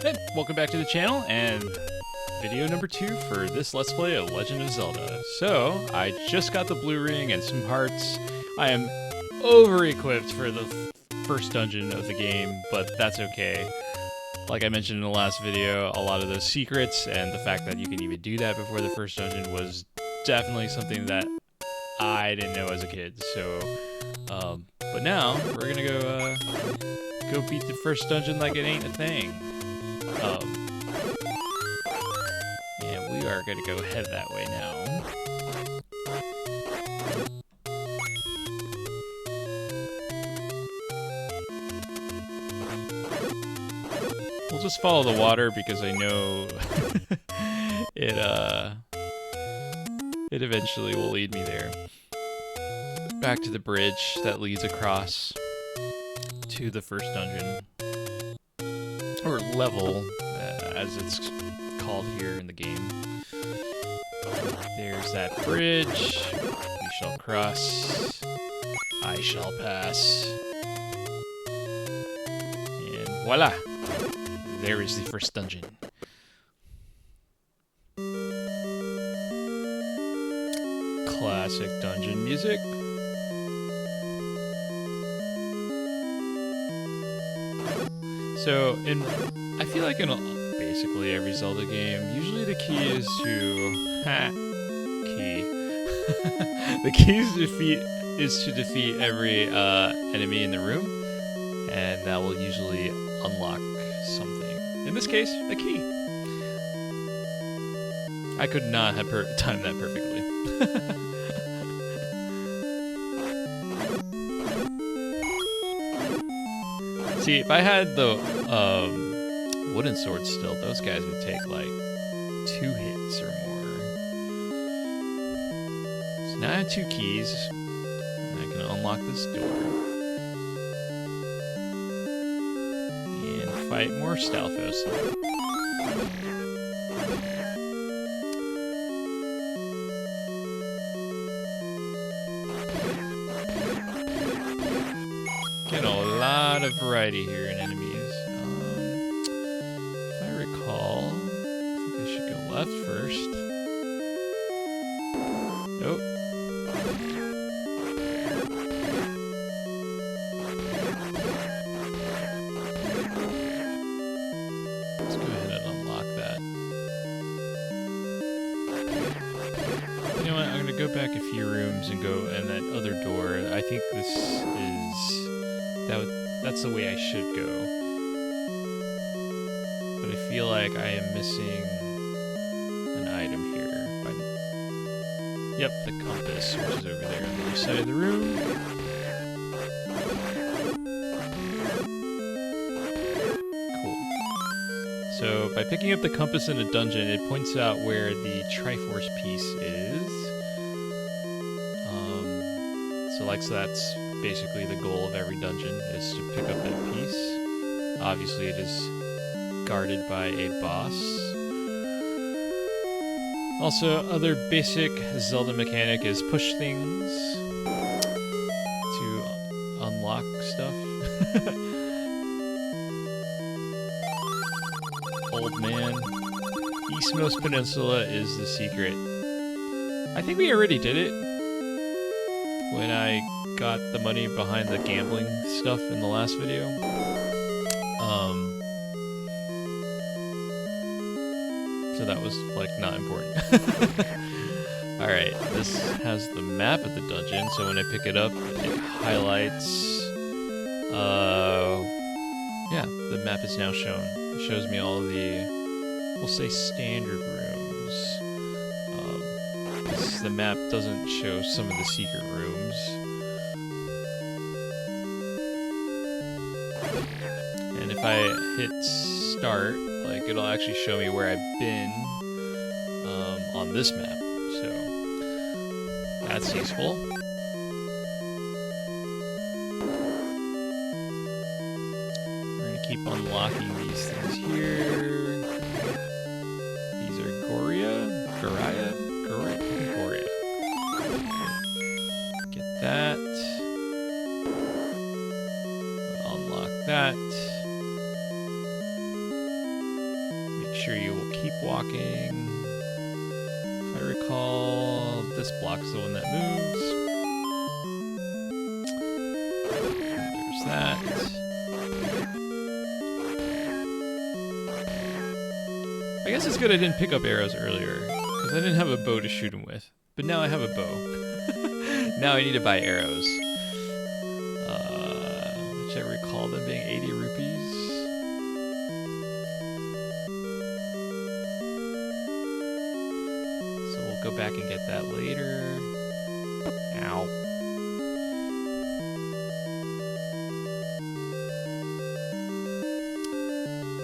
Hey, welcome back to the channel and video number 2 for this Let's Play of Legend of Zelda. So, I just got the blue ring and some hearts. I am over-equipped for the first dungeon of the game, but that's okay. Like I mentioned in the last video, a lot of those secrets and the fact that you can even do that before the first dungeon was definitely something that I didn't know as a kid. So, but now we're gonna go beat the first dungeon like it ain't a thing. And we are gonna go head that way now. We'll just follow the water because I know it eventually will lead me there. Back to the bridge that leads across to the first dungeon. Or level, as it's called here in the game. There's that bridge. We shall cross. I shall pass. And voila! There is the first dungeon. Classic dungeon music. So, I feel like in basically every Zelda game, usually the key is to the key is to defeat every enemy in the room, and that will usually unlock something. In this case, a key. I could not have timed that perfectly. See, if I had the wooden swords still, those guys would take like 2 hits or more. So now I have 2 keys, and I can unlock this door. And fight more Stalfos. Get a lot of variety here in enemies. If I recall, I think I should go left first. Nope. Let's go ahead and unlock that. You know what? I'm gonna go back a few rooms and go in that other door. I think this is... That's the way I should go. But I feel like I am missing an item here. Yep, the compass, which is over there on the other side of the room. Cool. So, by picking up the compass in a dungeon, it points out where the Triforce piece is. So that's basically the goal of every dungeon, is to pick up that piece. Obviously it is guarded by a boss. Also, other basic Zelda mechanic is push things to unlock stuff. Old man. Eastmost Peninsula is the secret. I think we already did it when I got the money behind the gambling stuff in the last video. So that was, like, not important. Alright, this has the map of the dungeon, so when I pick it up, it highlights... yeah, the map is now shown. It shows me all of the, we'll say, standard rooms. The map doesn't show some of the secret rooms. And if I hit start, like, it'll actually show me where I've been on this map. So that's useful. We're gonna keep unlocking these things here. These are Goria. Get that. Unlock that. sure you will keep walking. If I recall, this block's the one that moves. There's that. I guess it's good I didn't pick up arrows earlier, because I didn't have a bow to shoot them with. But now I have a bow. Now I need to buy arrows. Which I recall them being 80 rupees. So we'll go back and get that later. Ow.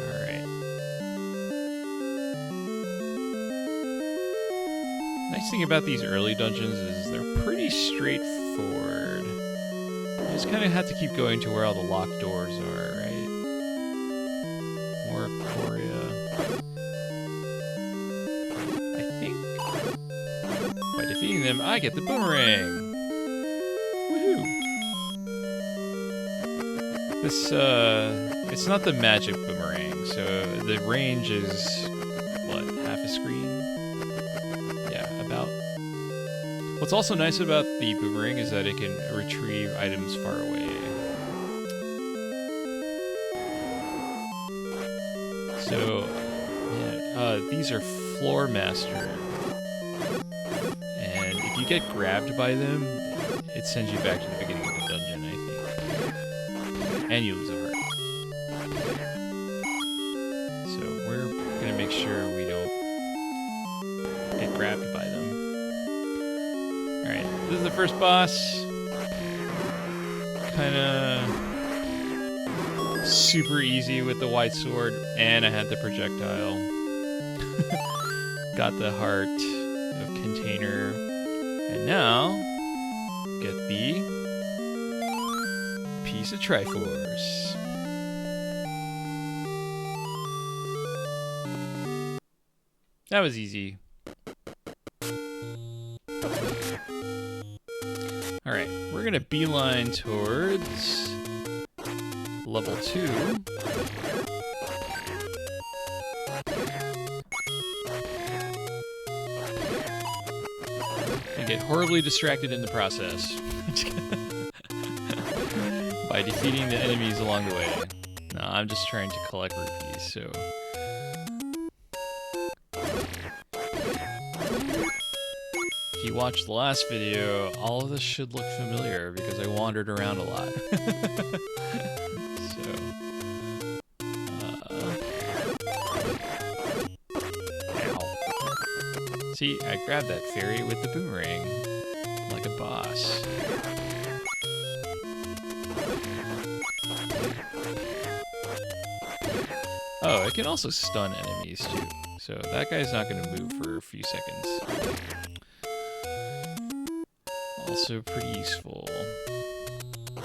Alright. Nice thing about these early dungeons is they're pretty straightforward. You just kind of have to keep going to where all the locked doors are, right? More Coria. I think by defeating them, I get the boomerang. Woohoo! This, it's not the magic boomerang, so the range is, what, half a screen? Yeah, about. What's also nice about the boomerang is that it can retrieve items far away. So, yeah, these are Floor Master. And if you get grabbed by them, it sends you back to the beginning of the dungeon, I think. And you lose a heart. So we're gonna make sure we don't get grabbed by them. Alright, this is the first boss. Kinda super easy with the white sword, and I had the projectile. Got the heart of container. And now, get the piece of Triforce. That was easy. Alright, we're gonna beeline towards level 2. And get horribly distracted in the process. By defeating the enemies along the way. No, I'm just trying to collect rupees, so... If you watched the last video, all of this should look familiar because I wandered around a lot. So... Ow. See, I grabbed that fairy with the boomerang. Like a boss. Oh, it can also stun enemies too. So that guy's not going to move for a few seconds. Also pretty useful. I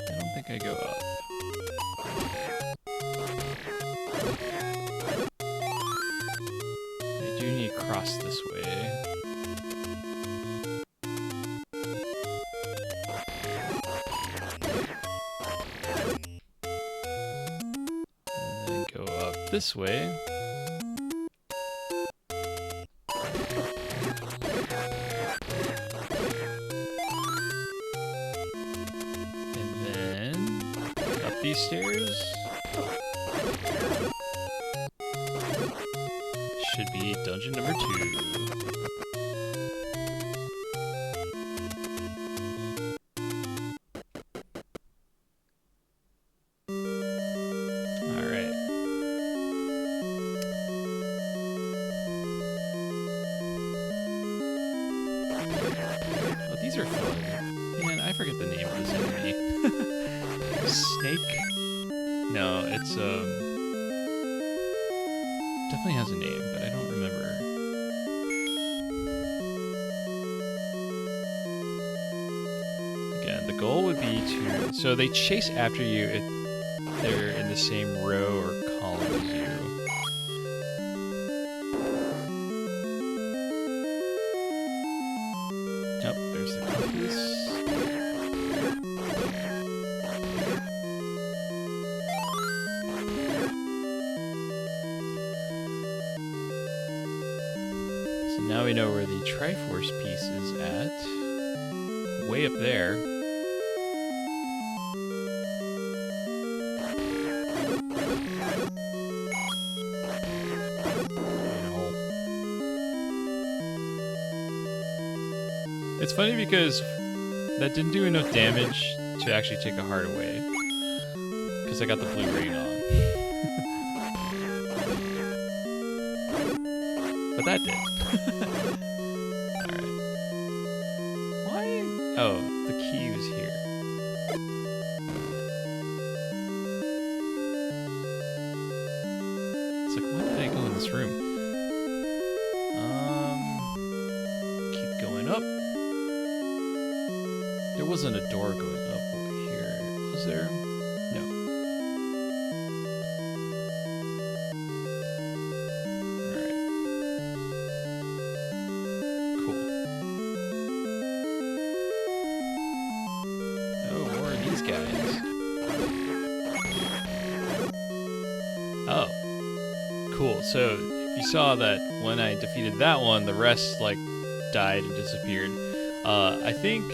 don't think I go up. I do need to cross this way. This way. And then up these stairs. Should be dungeon number 2. These are fun. Man, I forget the name of this enemy. Snake? No, it's, definitely has a name, but I don't remember. Again, the goal would be to... So they chase after you if they're in the same row or column as you. Now we know where the Triforce piece is at. Way up there. It's funny because that didn't do enough damage to actually take a heart away. Because I got the blue ring on. But that did. Alright. Why? Oh, the key was here. It's like, why did I go in this room? Keep going up. There wasn't a door going up over here, was there? No. Alright. Cool. Oh, more of these guys. Oh. Cool, so you saw that when I defeated that one, the rest, like, died and disappeared. I think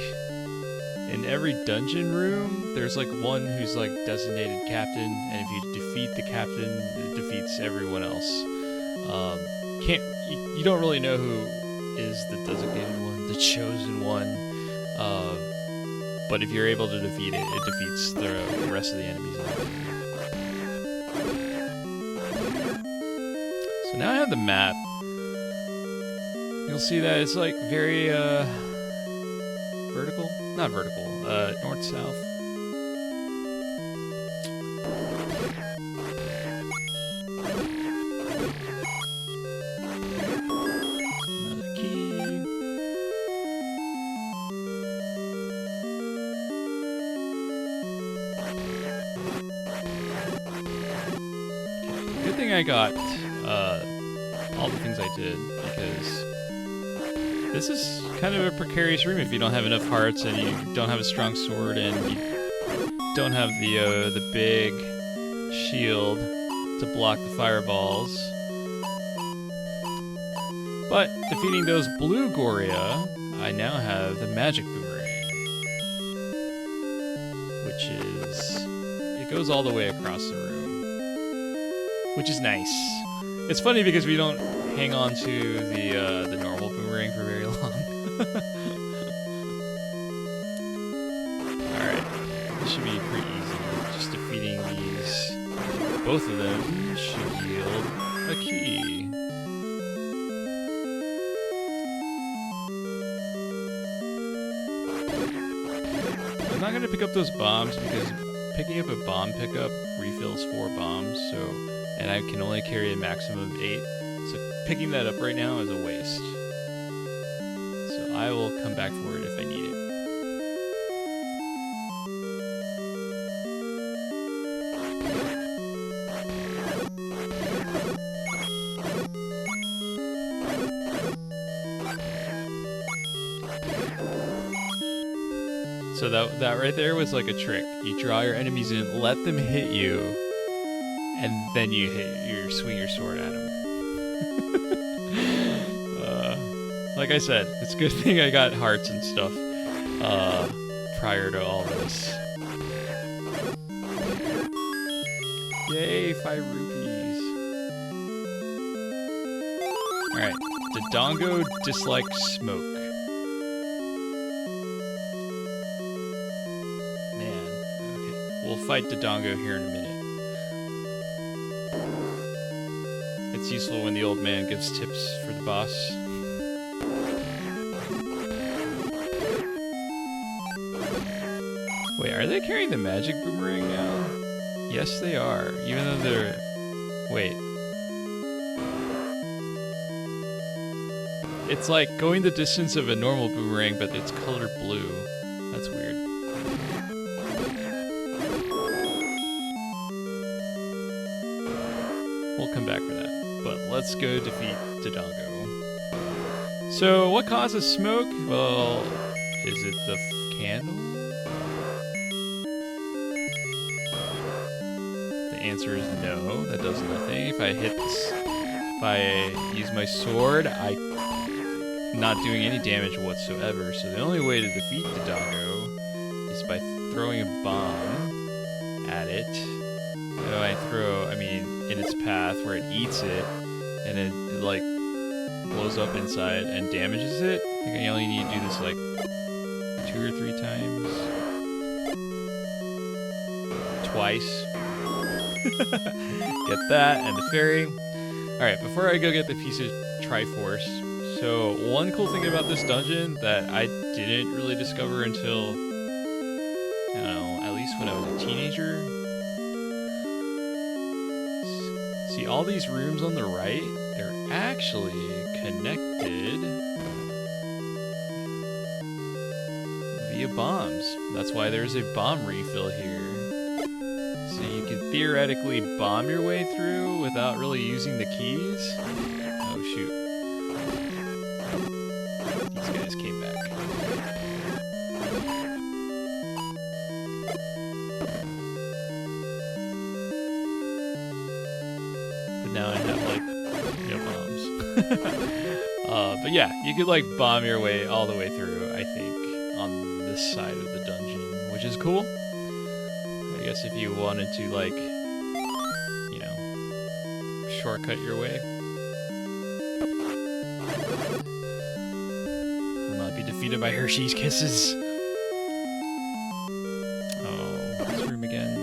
in every dungeon room, there's like one who's like designated captain, and if you defeat the captain, it defeats everyone else. You don't really know who is the designated one, the chosen one, but if you're able to defeat it, it defeats the rest of the enemies. So now I have the map. You'll see that it's like very vertical? Not vertical, north-south. Another key. Good thing I got all the things I did, because this is kind of a precarious room if you don't have enough hearts and you don't have a strong sword and you don't have the big shield to block the fireballs. But defeating those blue Goria, I now have the magic boomerang, which is, it goes all the way across the room, which is nice. It's funny because we don't hang on to the normal boomerang for very long. Alright, this should be pretty easy. Just defeating these, both of them should yield a key. I'm not going to pick up those bombs because picking up a bomb pickup refills 4 bombs, and I can only carry a maximum of 8. So picking that up right now is a waste. So I will come back for it if I need it. So that right there was like a trick. You draw your enemies in, let them hit you, and then you swing your sword at them. Like I said, it's a good thing I got hearts and stuff prior to all this. Yay, 5 rupees. Alright, Dodongo dislikes smoke. Man, okay. We'll fight Dodongo here in a minute. It's useful when the old man gives tips for the boss. Wait, are they carrying the magic boomerang now? Yes, they are. Even though they're... Wait. It's like going the distance of a normal boomerang, but it's colored blue. That's weird. We'll come back for that. But let's go defeat Dodongo. So, what causes smoke? Well, is it the candle? The answer is no, that does nothing. If I use my sword, I not doing any damage whatsoever. So the only way to defeat the doggo is by throwing a bomb at it. I mean, in its path where it eats it, and it like blows up inside and damages it. I think I only need to do this like 2 or 3 times. Twice. Get that and the fairy. Alright, before I go get the piece of Triforce, so one cool thing about this dungeon that I didn't really discover until, I don't know, at least when I was a teenager. See, all these rooms on the right, they're actually connected via bombs. That's why there's a bomb refill here. So you could theoretically bomb your way through without really using the keys. Oh shoot. These guys came back. But now I have like, no bombs. But yeah, you could like bomb your way all the way through, I think, on this side of the dungeon, which is cool. I guess if you wanted to, like, you know, shortcut your way. Will not be defeated by Hershey's Kisses. Oh, this room again.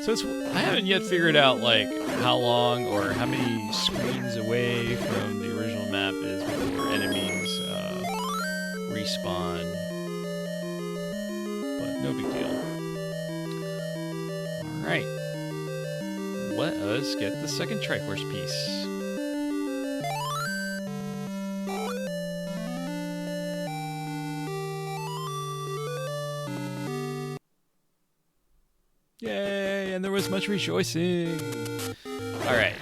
So I haven't yet figured out like how long or how many screens away from the original map is before enemies respawn, but no big deal. Alright, let us get the second Triforce piece. Yay, and there was much rejoicing. Alright,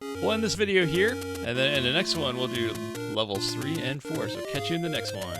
we'll end this video here, and then in the next one we'll do levels 3 and 4, so catch you in the next one.